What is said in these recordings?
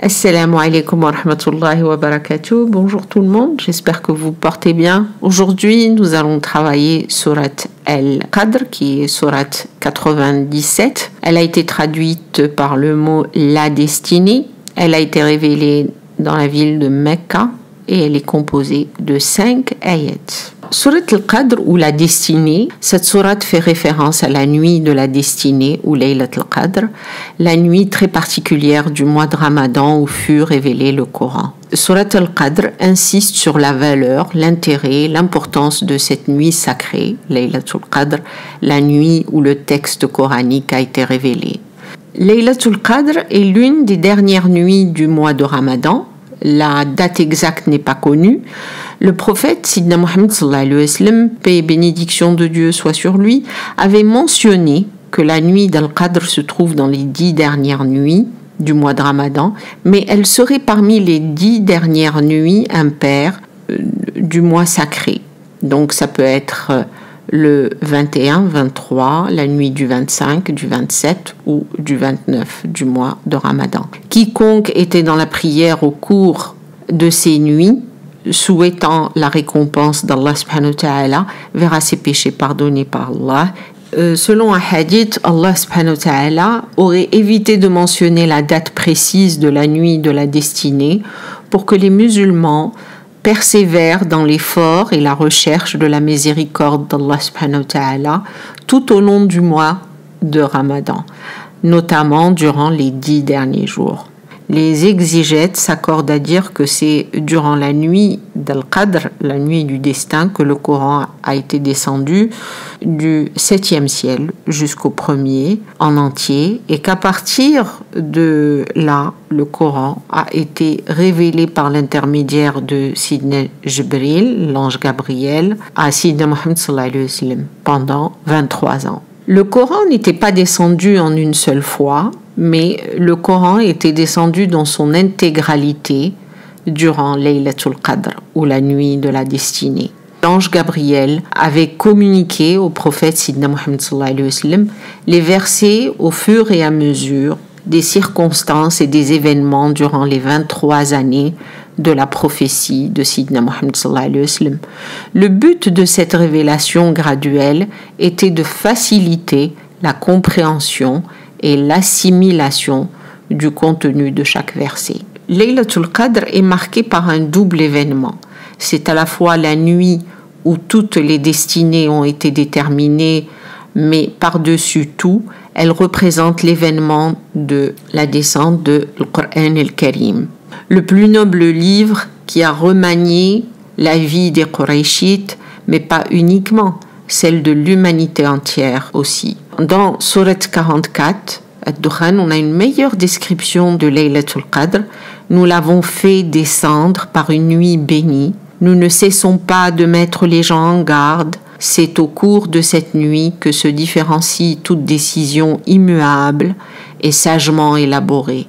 Assalamu alaikum wa rahmatullahi wa barakatuh. Bonjour tout le monde, j'espère que vous portez bien. Aujourd'hui, nous allons travailler Surat Al-Qadr, qui est Surat 97. Elle a été traduite par le mot « la destinée ». Elle a été révélée dans la ville de Mecca et elle est composée de 5 ayats. Surat Al-Qadr ou la destinée, cette sourate fait référence à la nuit de la destinée ou Laylat Al-Qadr, la nuit très particulière du mois de Ramadan où fut révélé le Coran. Surat Al-Qadr insiste sur la valeur, l'intérêt, l'importance de cette nuit sacrée, Laylat Al-Qadr, la nuit où le texte coranique a été révélé. Laylat Al-Qadr est l'une des dernières nuits du mois de Ramadan. La date exacte n'est pas connue. Le prophète, Sidna Muhammad sallallahu alayhi wa sallam, paix et bénédiction de Dieu soit sur lui, avait mentionné que la nuit d'Al-Qadr se trouve dans les 10 dernières nuits du mois de Ramadan, mais elle serait parmi les 10 dernières nuits impaires du mois sacré. Donc ça peut être le 21, 23, la nuit du 25, du 27 ou du 29 du mois de Ramadan. Quiconque était dans la prière au cours de ces nuits, souhaitant la récompense d'Allah subhanahu wa ta'ala, verra ses péchés pardonnés par Allah. Selon un hadith, Allah subhanahu wa ta'ala aurait évité de mentionner la date précise de la nuit de la destinée pour que les musulmans persévèrent dans l'effort et la recherche de la miséricorde d'Allah subhanahu wa ta'ala tout au long du mois de Ramadan, notamment durant les 10 derniers jours. Les exégètes s'accordent à dire que c'est durant la nuit d'Al-Qadr, la nuit du destin, que le Coran a été descendu du 7e ciel jusqu'au 1er en entier et qu'à partir de là, le Coran a été révélé par l'intermédiaire de Sidna Jibril, l'ange Gabriel, à Sidna Muhammad sallallahu alayhi wa sallam pendant 23 ans. Le Coran n'était pas descendu en une seule fois, mais le Coran était descendu dans son intégralité durant Laylatul Qadr ou la nuit de la destinée. L'ange Gabriel avait communiqué au prophète Sidna Muhammad sallallahu alayhi wa sallam les versets au fur et à mesure des circonstances et des événements durant les 23 années de la prophétie de Sidna Muhammad sallallahu alayhi wa sallam. Le but de cette révélation graduelle était de faciliter la compréhension et l'assimilation du contenu de chaque verset. Laylatul Qadr est marquée par un double événement. C'est à la fois la nuit où toutes les destinées ont été déterminées, mais par-dessus tout, elle représente l'événement de la descente de Al-Qur'an al-Karim, le plus noble livre qui a remanié la vie des Qurayshites, mais pas uniquement, celle de l'humanité entière aussi. Dans Surat 44, Ad-Dukhan, on a une meilleure description de Laylatul Qadr. Nous l'avons fait descendre par une nuit bénie. Nous ne cessons pas de mettre les gens en garde. C'est au cours de cette nuit que se différencie toute décision immuable et sagement élaborée.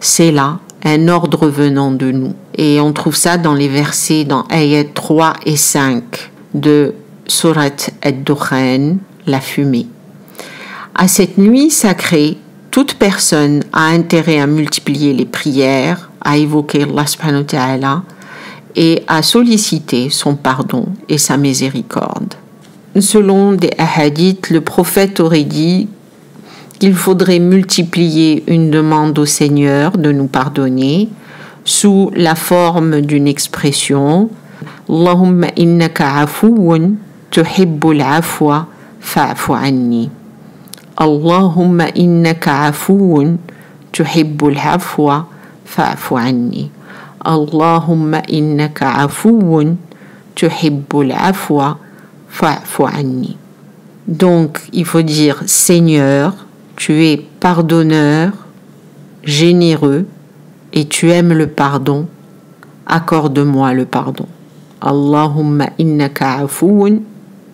C'est là un ordre venant de nous. Et on trouve ça dans les versets dans ayat 3 et 5 de Surat Ad-Dukhan, la fumée. À cette nuit sacrée, toute personne a intérêt à multiplier les prières, à évoquer Allah subhanahu wa ta'ala et à solliciter son pardon et sa miséricorde. Selon des hadiths, le prophète aurait dit qu'il faudrait multiplier une demande au Seigneur de nous pardonner sous la forme d'une expression « Allahumma innaka afuwun tuhibbul afwa fa'fu anni » Allahumma innaka afuwun tuhibbul afwa fa'fu anni. Allahumma innaka afuwun tuhibbul afwa fa'fu anni. Donc, il faut dire Seigneur, tu es pardonneur, généreux et tu aimes le pardon, accorde-moi le pardon. Allahumma innaka afuwun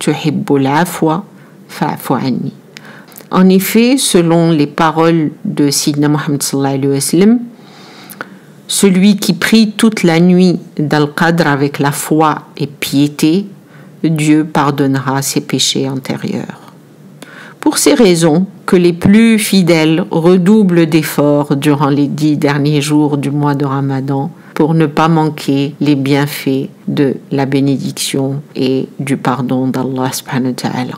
tuhibbul afwa fa'fu anni. En effet, selon les paroles de Sidna Muhammad sallallahu alayhi wa sallam, celui qui prie toute la nuit d'Al-Qadr avec la foi et piété, Dieu pardonnera ses péchés antérieurs. Pour ces raisons que les plus fidèles redoublent d'efforts durant les 10 derniers jours du mois de Ramadan pour ne pas manquer les bienfaits de la bénédiction et du pardon d'Allah subhanahu wa ta'ala.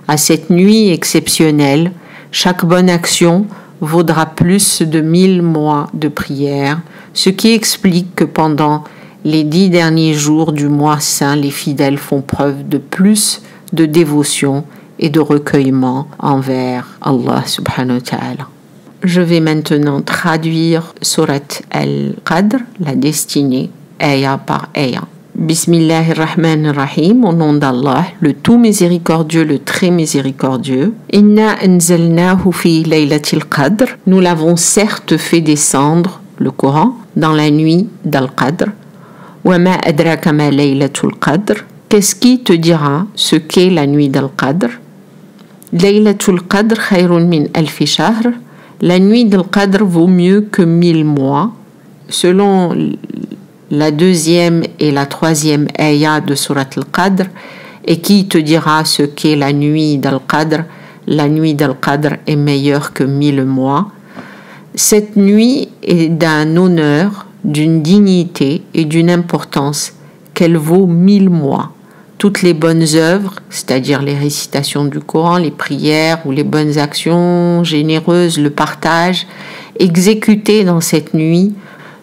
À cette nuit exceptionnelle, chaque bonne action vaudra plus de 1000 mois de prière, ce qui explique que pendant les 10 derniers jours du mois saint, les fidèles font preuve de plus de dévotion et de recueillement envers Allah subhanahu wa ta'ala. Je vais maintenant traduire Surat Al-Qadr, la destinée, ayah par ayah. Bismillahirrahmanirrahim, au nom d'Allah, le tout miséricordieux, le très miséricordieux. Inna anzalnahu fi laylatil qadr. Nous l'avons certes fait descendre, le Coran, dans la nuit d'Al-Qadr. Wa ma adraka ma laylatul qadr. Qu'est-ce qui te dira ce qu'est la nuit d'Al-Qadr? Laylatul qadr khayrun min alfi shahr. La nuit d'Al-Qadr vaut mieux que 1000 mois. Selon la deuxième et la troisième ayah de Surat Al-Qadr, et qui te dira ce qu'est la nuit d'Al-Qadr? La nuit d'Al-Qadr est meilleure que 1000 mois. Cette nuit est d'un honneur, d'une dignité et d'une importance qu'elle vaut 1000 mois. Toutes les bonnes œuvres, c'est-à-dire les récitations du Coran, les prières ou les bonnes actions généreuses, le partage, exécutés dans cette nuit,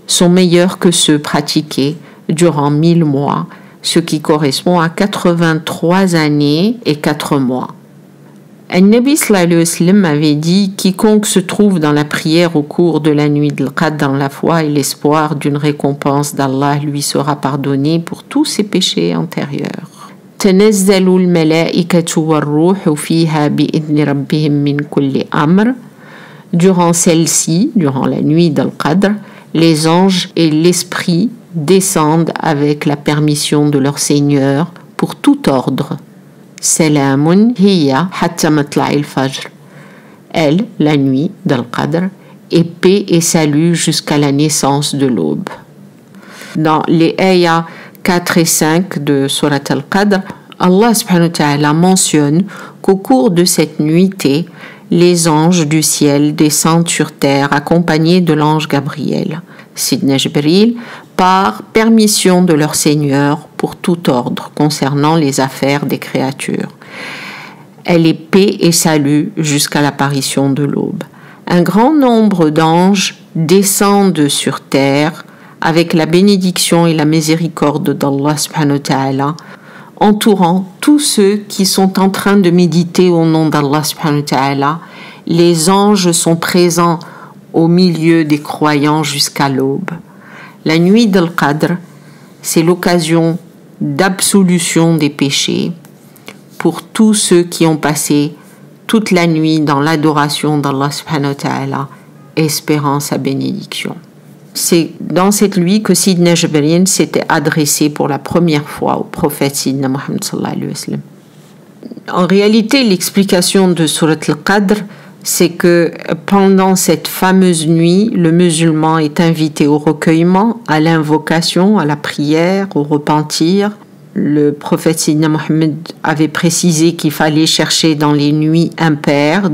sont meilleurs que ceux pratiqués durant 1000 mois, ce qui correspond à 83 années et 4 mois. Al-Nabi sallallahu alayhi wa sallam avait dit « Quiconque se trouve dans la prière au cours de la nuit de l'Qadr dans la foi et l'espoir d'une récompense d'Allah lui sera pardonné pour tous ses péchés antérieurs. » تنزل الملائكة والروح فيها بإذن ربهم من كل أمر. Durant celle-ci, durant la nuit d'Al-Qadr, les anges et l'esprit descendent avec la permission de leur Seigneur pour tout ordre. Salamun hiya hatta matla'il fajr. Elle, la nuit d'Al-Qadr, est paix et salut jusqu'à la naissance de l'aube. Dans les ayahs 4 et 5 de Surat Al-Qadr, Allah subhanahu wa ta'ala mentionne qu'au cours de cette nuitée, les anges du ciel descendent sur terre accompagnés de l'ange Gabriel, Sidna Jibril, par permission de leur Seigneur pour tout ordre concernant les affaires des créatures. Elle est paix et salut jusqu'à l'apparition de l'aube. Un grand nombre d'anges descendent sur terre avec la bénédiction et la miséricorde d'Allah subhanahu wa ta'ala, entourant tous ceux qui sont en train de méditer au nom d'Allah subhanahu wa ta'ala. Les anges sont présents au milieu des croyants jusqu'à l'aube. La nuit d'Al-Qadr, c'est l'occasion d'absolution des péchés pour tous ceux qui ont passé toute la nuit dans l'adoration d'Allah subhanahu wa ta'ala, espérant sa bénédiction. C'est dans cette nuit que Sidna Jibril s'était adressé pour la première fois au prophète Sidna Muhammad sallallahu alayhi wa sallam. En réalité, l'explication de Surat Al-Qadr, c'est que pendant cette fameuse nuit, le musulman est invité au recueillement, à l'invocation, à la prière, au repentir. Le prophète Sidna Muhammad avait précisé qu'il fallait chercher dans les nuits impaires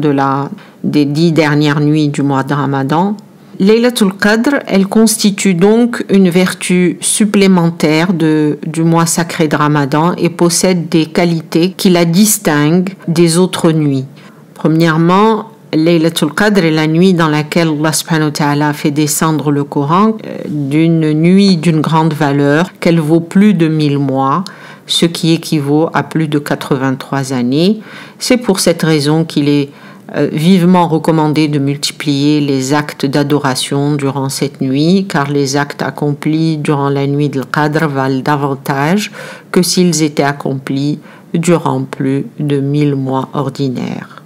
des 10 dernières nuits du mois de Ramadan. Laylatul Qadr, elle constitue donc une vertu supplémentaire du mois sacré de Ramadan et possède des qualités qui la distinguent des autres nuits. Premièrement, Laylatul Qadr est la nuit dans laquelle Allah subhanahu wa ta'ala fait descendre le Coran, d'une nuit d'une grande valeur, qu'elle vaut plus de 1000 mois, ce qui équivaut à plus de 83 années. C'est pour cette raison qu'il est vivement recommandé de multiplier les actes d'adoration durant cette nuit, car les actes accomplis durant la nuit de Qadr valent davantage que s'ils étaient accomplis durant plus de 1000 mois ordinaires.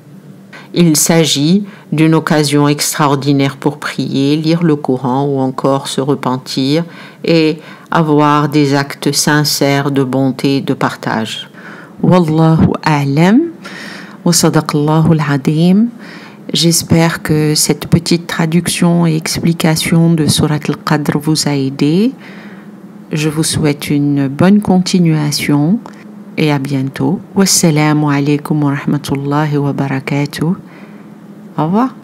Il s'agit d'une occasion extraordinaire pour prier, lire le Coran ou encore se repentir et avoir des actes sincères de bonté et de partage. Wallahu a'lam. Wa sadaqallahu al-azim. J'espère que cette petite traduction et explication de Surat Al-Qadr vous a aidé. Je vous souhaite une bonne continuation et à bientôt. Wassalamu alaikum wa rahmatullahi wa barakatuh. Au revoir.